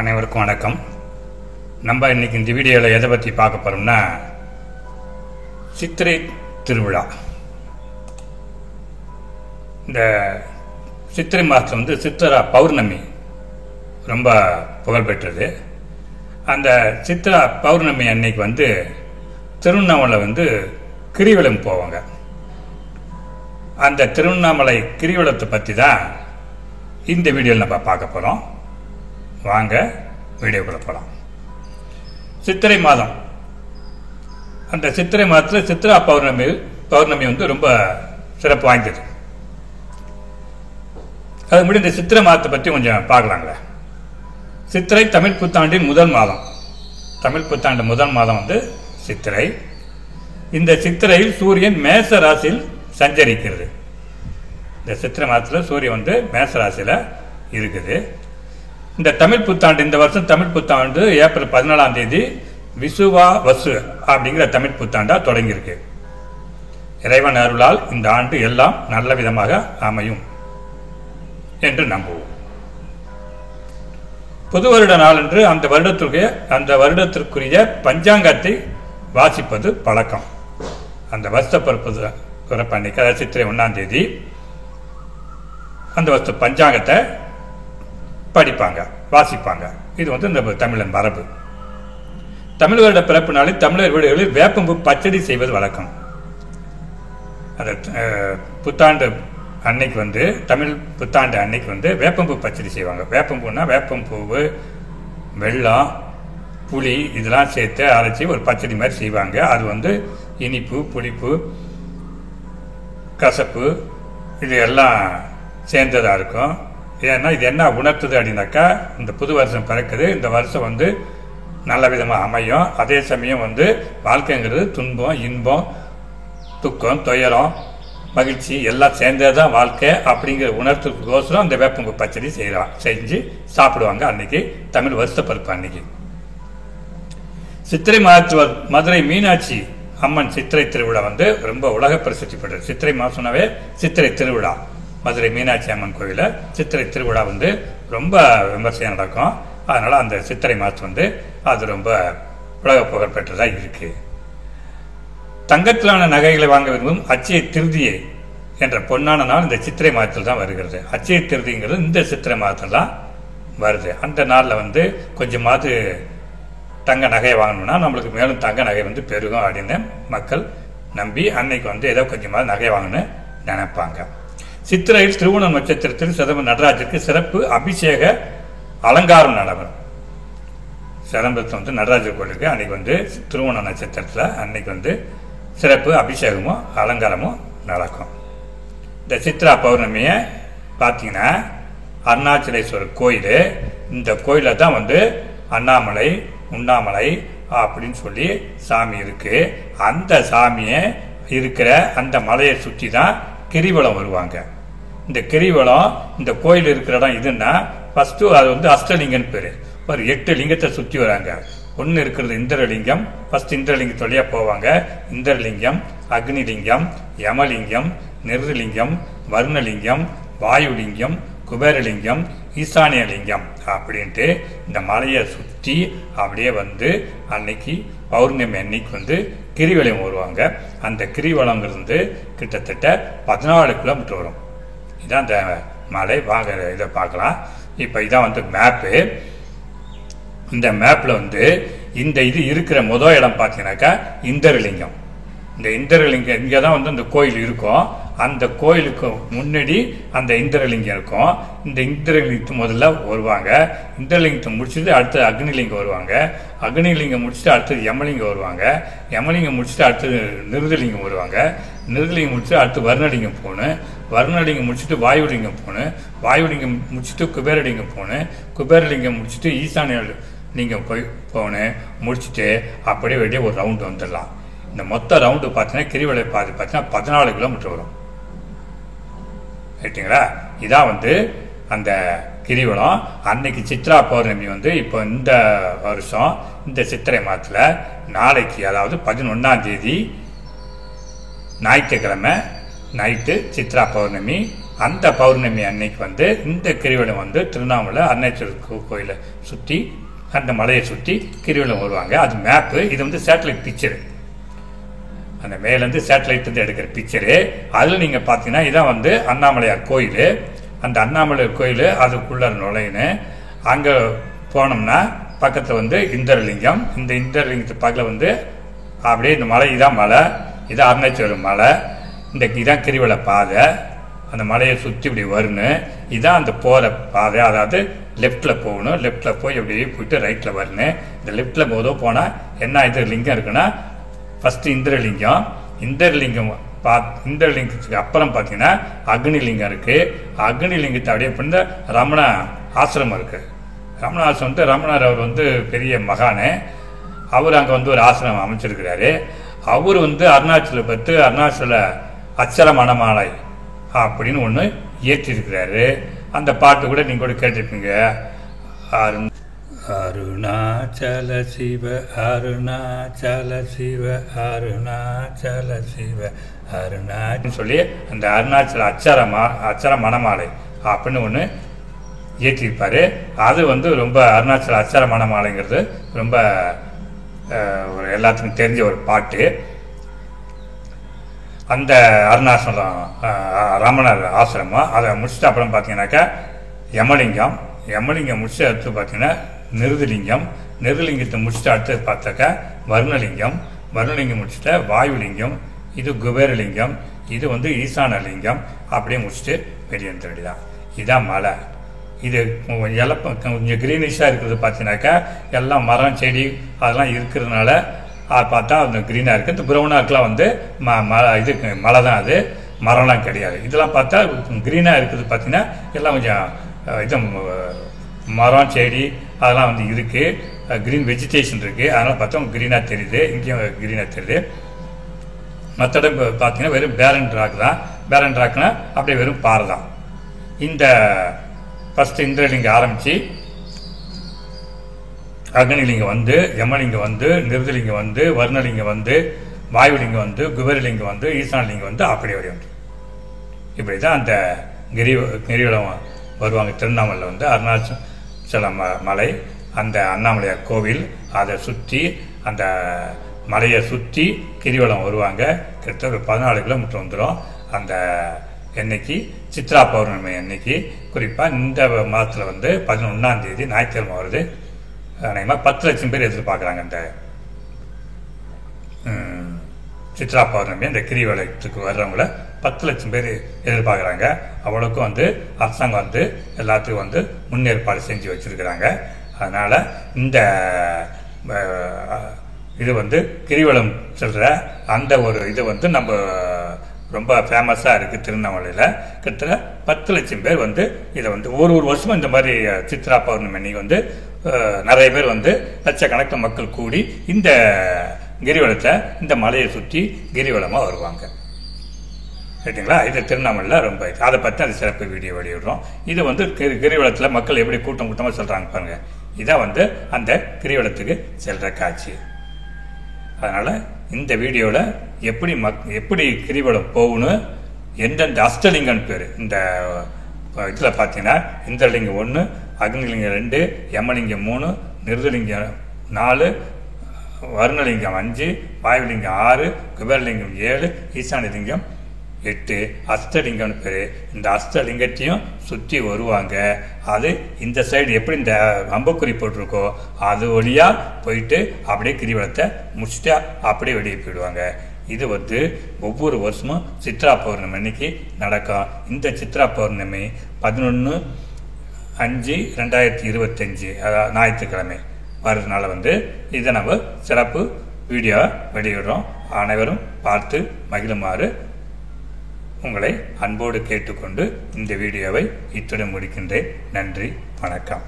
அனைவருக்கும் வணக்கம். நம்ம இன்னைக்கு இந்த வீடியோவில் எதை பற்றி பார்க்க போகிறோம்னா, சித்திரை திருவிழா. இந்த சித்திரை மாதத்தில் சித்திரா பௌர்ணமி ரொம்ப புகழ்பெற்றது. அந்த சித்திரா பௌர்ணமி அன்னைக்கு திருவண்ணாமலை கிரிவலம் போவாங்க. அந்த திருவண்ணாமலை கிரிவலத்தை பற்றி தான் இந்த வீடியோவில் நம்ம பார்க்க போகிறோம். வாங்க வீடியோக்குள்ள போகலாம். சித்திரை மாதம், அந்த சித்திரை மாதத்தில் சித்திரா பௌர்ணமி ரொம்ப சிறப்பு வாய்ந்தது. அது முன்னாடி இந்த சித்திரை மாதத்தை பற்றி கொஞ்சம் பார்க்கலாங்களே. சித்திரை தமிழ் புத்தாண்டின் முதல் மாதம். தமிழ் புத்தாண்டு முதல் மாதம் சித்திரை. இந்த சித்திரையில் சூரியன் மேச ராசியில் சஞ்சரிக்கிறது. இந்த சித்திரை மாதத்தில் சூரியன் மேச ராசியில் இருக்குது. இந்த தமிழ் புத்தாண்டு, இந்த வருஷம் தமிழ் புத்தாண்டு ஏப்ரல் 14 விசுவா வசு அப்படிங்கிற தமிழ் புத்தாண்டா தொடங்கியிருக்கு. இறைவன் அருளால் இந்த ஆண்டு எல்லாம் நல்ல விதமாக அமையும் என்று நம்புவோம். புது வருட நாளன்று அந்த வருடத்திற்குரிய பஞ்சாங்கத்தை வாசிப்பது பழக்கம். அந்த வருஷ பிறப்பு அன்னைக்கு, அதாவது சித்திரை 1 அந்த வருஷ பஞ்சாங்கத்தை படிப்பாங்க, வாசிப்பாங்க. இது இந்த தமிழன் மரபு. தமிழ் வருட பிறப்பு நாளில் தமிழர் வீடுகளில் வேப்பம்பூ பச்சடி செய்வது வழக்கம். அந்த புத்தாண்டு அன்னைக்கு தமிழ் புத்தாண்டு அன்னைக்கு வேப்பம்பூ பச்சடி செய்வாங்க. வேப்பம்பூன்னா வேப்பம்பூவு, வெல்லம், புளி இதெல்லாம் சேர்த்து அரைச்சி ஒரு பச்சடி மாதிரி செய்வாங்க. அது இனிப்பு, புளிப்பு, கசப்பு இது எல்லாம் சேர்ந்ததாக இருக்கும். ஏன்னா இது என்ன உணர்த்துது அப்படின்னாக்கா, இந்த புது வருஷம் பிறக்குது, இந்த வருஷம் நல்ல விதமாக அமையும். அதே சமயம் வாழ்க்கைங்கிறது துன்பம், இன்பம், துக்கம், துயரம், மகிழ்ச்சி எல்லாம் சேர்ந்ததுதான் வாழ்க்கை அப்படிங்கிற உணர்த்துக்கோசரம் அந்த வேப்பம்பூ பச்சடி செஞ்சு சாப்பிடுவாங்க அன்னைக்கு, தமிழ் வருஷ பருப்பு அன்னைக்கு. சித்திரை மாதத்து மதுரை மீனாட்சி அம்மன் சித்திரை திருவிழா ரொம்ப உலக பிரசித்தி பெற்றது. சித்திரை மாசம்னாவே சித்திரை திருவிழா. மதுரை மீனாட்சி அம்மன் கோயில சித்திரை திருவிழா ரொம்ப விமர்சையாக நடக்கும். அதனால அந்த சித்திரை மாதம் அது ரொம்ப உலக புகழ் பெற்றதாக இருக்கு. தங்கத்திலான நகைகளை வாங்க விரும்பும் அச்சய திருதியை என்ற பொன்னான நாள் இந்த சித்திரை மாதத்தில் தான் வருகிறது. அச்சய திருதிங்கிறது இந்த சித்திரை மாதத்தில் தான் வருது. அந்த நாளில் கொஞ்சமாவது தங்க நகையை வாங்கணும்னா நம்மளுக்கு மேலும் தங்க நகை பெருகும் அப்படின்னு மக்கள் நம்பி அன்னைக்கு ஏதோ கொஞ்சமாவது நகை வாங்கணும்னு நினைப்பாங்க. சித்திரையில் திருவோண நட்சத்திரத்தில் சிதம்பரம் நடராஜருக்கு சிறப்பு அபிஷேக அலங்காரம் நடைபெறும். சிதம்பரத்தில் நடராஜர் கோயிலுக்கு அன்னைக்கு திருவோண நட்சத்திரத்தில் அன்னைக்கு சிறப்பு அபிஷேகமும் அலங்காரமும் நடக்கும். இந்த சித்ரா பௌர்ணமியை பார்த்தீங்கன்னா அருணாச்சலேஸ்வரர் கோயில், இந்த கோயிலில் தான் அண்ணாமலை, உண்ணாமலை அப்படின்னு சொல்லி சாமி இருக்கு. அந்த சாமியை இருக்கிற அந்த மலையை சுற்றி தான் கிரிவலம் வருவாங்க. இந்த கிரிவலம், இந்த கோயில் இருக்கிற இடம் இதுன்னா ஃபர்ஸ்ட் அது அஷ்டலிங்கன்னு பேரு. ஒரு 8 லிங்கத்தை சுற்றி வராங்க. ஒன்று இருக்கிறது இந்திரலிங்கம். ஃபர்ஸ்ட் இந்திரலிங்கம் வழியா போவாங்க. இந்திரலிங்கம், அக்னிலிங்கம், யமலிங்கம், நிர்லிங்கம், வர்ணலிங்கம், வாயுலிங்கம், குபேரலிங்கம், ஈசானியலிங்கம் அப்படின்ட்டு இந்த மலையை சுற்றி அப்படியே அன்னைக்கு பௌர்ணமி அன்னைக்கு கிரிவலம் வருவாங்க. அந்த கிரிவலங்கிறது கிட்டத்தட்ட 14 கிலோமீட்டர் வரும். இதான் அந்த மலை. வாங்க இதை பார்க்கலாம். இப்போ இதான் மேப்பு. இந்த மேப்பில் இந்த இது இருக்கிற முதல் இடம் பார்த்தீங்கன்னாக்கா இந்திரலிங்கம். இந்த இந்திரலிங்கம் இங்கே தான் அந்த கோயில் இருக்கும். அந்த கோயிலுக்கு முன்னாடி அந்த இந்திரலிங்கம் இருக்கும். இந்த இந்திரலிங்கத்து முதல்ல வருவாங்க. இந்திரலிங்கத்தை முடிச்சுட்டு அடுத்தது அக்னிலிங்கம் வருவாங்க. அக்னிலிங்கம் முடிச்சுட்டு அடுத்தது யமலிங்கம் வருவாங்க. யமலிங்கம் முடிச்சுட்டு அடுத்தது நிருதலிங்கம் வருவாங்க. நிருதலிங்கம் முடிச்சுட்டு அடுத்து வர்ணலிங்கம் போகணும். வர்ணலிங்கம் முடிச்சுட்டு வாயுலிங்கம் போகணும். வாயுலிங்கம் முடிச்சுட்டு குபேரலிங்கம் போகணும். குபேரலிங்கம் முடிச்சுட்டு ஈசானிய லிங்கம் போகணும். முடிச்சுட்டு அப்படியே வெளியே ஒரு ரவுண்டு வந்துடலாம். இந்த மொத்த ரவுண்டு பார்த்தீங்கன்னா கிரிவலை பாதி பார்த்தீங்கன்னா 14 கிலோமீட்டர் வரும். ரைட்டுங்களா? இதான் அந்த கிரிவலம். அன்னைக்கு சித்ரா பௌர்ணமி இப்போ இந்த வருஷம் இந்த சித்திரை மாதத்தில் நாளைக்கு, அதாவது 11 ஞாயிற்றுக்கிழமை நைட்டு சித்ரா பௌர்ணமி அந்த பௌர்ணமி அன்னைக்கு வந்து இந்த கிரிவலம் வந்து திருவண்ணாமலை அருணாச்சல கோயிலை சுற்றி அந்த மலையை சுற்றி கிரிவலம் வருவாங்க. அது மேப்பு. இது வந்து சேட்டலைட் பிக்சரு, அந்த மேலேருந்து சேட்டலைட் வந்து எடுக்கிற பிக்சரு. அதில் நீங்கள் பார்த்தீங்கன்னா இதான் வந்து அண்ணாமலையார் கோயில். அந்த அண்ணாமலையார் கோயில் அதுக்குள்ள நுழையின்னு அங்கே போனோம்னா பக்கத்தில் வந்து இந்திரலிங்கம். இந்த இந்திரலிங்கத்து பக்கத்தில் வந்து அப்படியே இந்த மலை, இதான் மலை, இதான் அருணாச்சலம் மலை, இந்த இதான் கிரிவல பாதை. அந்த மலையை சுற்றி இப்படி வரணும். இதான் அந்த போகிற பாதை. அதாவது லெஃப்டில் போகணும். லெஃப்டில் போய் அப்படியே போயிட்டு ரைட்டில் வரணும். இந்த லெஃப்டில் போனால் என்ன இது லிங்கம் இருக்குன்னா ஃபஸ்ட்டு இந்திரலிங்கம். இந்திரலிங்கத்துக்கு அப்புறம் பார்த்தீங்கன்னா அக்னிலிங்கம் இருக்குது. அக்னிலிங்கத்தை அப்படியே பண்ண ரமண ஆசிரமம் இருக்குது. ரமண ஆசிரமம் வந்து ரமணர் அவர் வந்து பெரிய மகானு. அவர் அங்கே வந்து ஒரு ஆசிரமம் அமைச்சிருக்கிறாரு. அவர் வந்து அருணாச்சல அச்சர மணமாலை அப்படின்னு ஒன்று இயற்றிருக்கிறாரு. அந்த பாட்டு கூட நீங்கள் கூட கேட்டிருப்பீங்க. அருணாச்சல சிவ அருணாச்சல சிவ அருணாச்சல சிவ அருணாச்சல் சொல்லி அந்த அருணாச்சல அச்சர மணமாலை அப்படின்னு ஒன்று இயற்றியிருப்பார். அது வந்து ரொம்ப அருணாச்சல அச்சர மணமாலைங்கிறது ரொம்ப எல்லாத்துக்கும் தெரிஞ்ச ஒரு பாட்டு. அந்த அருணாச்சலம் ரமணர் ஆசிரமம் அதை முடிச்சுட்டு அப்புறம் பார்த்தீங்கன்னாக்கா யமலிங்கம் முடிச்சுட்டு அடுத்து பார்த்தீங்கன்னா நிருதலிங்கத்தை முடிச்சுட்டு அடுத்தது பார்த்தாக்கா வர்ணலிங்கம் முடிச்சுட்டு வாயுலிங்கம், இது குபேரலிங்கம், இது வந்து ஈசானலிங்கம். அப்படியே முடிச்சுட்டு வெளியே வந்துட வேண்டியதான். இதுதான் மலை. இது கொஞ்சம் க்ரீனிஷாக இருக்கிறது பார்த்தீங்கன்னாக்கா எல்லாம் மரம் செடி அதெல்லாம் இருக்கிறதுனால பார்த்தா அந்த க்ரீனாக இருக்குது. இந்த ப்ரௌனாக்கெலாம் வந்து இது மலை தான், அது மரம்லாம் கிடையாது. இதெல்லாம் பார்த்தா க்ரீனாக இருக்குது. பார்த்தீங்கன்னா எல்லாம் கொஞ்சம் இது மரம் செடி அதெல்லாம் வந்து இருக்குது. க்ரீன் வெஜிடேஷன் இருக்குது. அதனால் பார்த்தா க்ரீனாக தெரியுது. இங்கேயும் க்ரீனாக தெரியுது. மற்ற இடம் பார்த்தீங்கன்னா வெறும் பேரன் ராக் தான். பேரன் ராக்னா அப்படியே வெறும் பாறை தான். இந்த ஃபஸ்ட்டு இந்திரலிங்கம் ஆரம்பித்து அக்னிலிங்கம் வந்து, யமலிங்கம் வந்து, நிருதலிங்கம் வந்து, வர்ணலிங்கம் வந்து, வாயுலிங்கம் வந்து, குபேரலிங்கம் வந்து, ஈசானலிங்கம் வந்து அப்படியே வரையும் வந்து இப்படி தான் அந்த கிரிவலம் வருவாங்க. திருவண்ணாமலையில் வந்து அருணாச்சல மலை, அந்த அண்ணாமலையார் கோவில், அதை சுற்றி அந்த மலையை சுற்றி கிரிவலம் வருவாங்க. கிட்டத்தட்ட ஒரு 14 கிலோமீட்டர் வந்துடும். அந்த என்னைக்கு சித்ரா பௌர்ணமி அன்னைக்கு குறிப்பாக இந்த மாதத்தில் வந்து 11ஆம் தேதி ஞாயிற்றுக்கிழமை வருது. அநேகமாக 10 லட்சம் பேர் எதிர்பார்க்குறாங்க இந்த சித்ரா பௌர்ணமி. இந்த கிரிவலத்துக்கு வர்றவங்கள 10 லட்சம் பேர் எதிர்பார்க்குறாங்க. அவ்வளோக்கும் வந்து அரசாங்கம் வந்து எல்லாத்துக்கும் வந்து முன்னேற்பாடு செஞ்சு வச்சுருக்கிறாங்க. அதனால் இந்த இது வந்து கிரிவலம் செல்கிற அந்த ஒரு இது வந்து நம்ம ரொம்ப ஃபேமஸாக இருக்குது திருவண்ணாமலையில். கிட்டத்தட்ட 10 லட்சம் பேர் வந்து இதை வந்து ஒரு வருஷமும் இந்த மாதிரி சித்ரா பௌர்ணமி அன்னைக்கு வந்து நிறைய பேர் வந்து லட்சக்கணக்கில் மக்கள் கூடி இந்த கிரிவலத்தை, இந்த மலையை சுற்றி கிரிவலமாக வருவாங்க. ரைட்டுங்களா? இது திருவண்ணாமலையில் ரொம்ப அதை பற்றி அந்த சிறப்பு வீடியோ வெளியிடுறோம். இது வந்து கிரிவலத்தில் மக்கள் எப்படி கூட்டமாக சொல்கிறாங்க பாருங்கள். இதான் வந்து அந்த கிரிவலத்துக்கு செல்கிற காட்சி. அதனால் இந்த வீடியோவில் எப்படி கிரிவலம் போகணும், எந்தெந்த அஷ்டலிங்கம்னு பேர் இந்த இதில் பார்த்தீங்கன்னா இந்திரலிங்கம் 1, அக்னிலிங்கம் 2, யமலிங்கம் 3, நிருதலிங்கம் 4, வர்ணலிங்கம் 5, வாயுலிங்கம் 6, குபேரலிங்கம் 7, ஈசானலிங்கம் 8 அஷ்டலிங்கம்னு பேர். இந்த அஷ்டலிங்கத்தையும் சுற்றி வருவாங்க. அது இந்த சைடு எப்படி இந்த அம்பக்குறி போட்டிருக்கோ அது வழியாக போயிட்டு அப்படியே கிரிவலத்தை முடிச்சுட்டு அப்படியே வெளியே போயிடுவாங்க. இது வந்து ஒவ்வொரு வருஷமும் சித்ரா பௌர்ணமி அன்னைக்கு நடக்கும். இந்த சித்ரா பௌர்ணமி 11/5/2025 அதாவது ஞாயிற்றுக்கிழமை வர்றதுனால வந்து இதை நம்ம சிறப்பு வீடியோ வெளியிடுறோம். அனைவரும் பார்த்து மகிழுமாறு உங்களை அன்போடு கேட்டுக்கொண்டு இந்த வீடியோவை இத்துடன் முடிக்கின்றேன். நன்றி, வணக்கம்.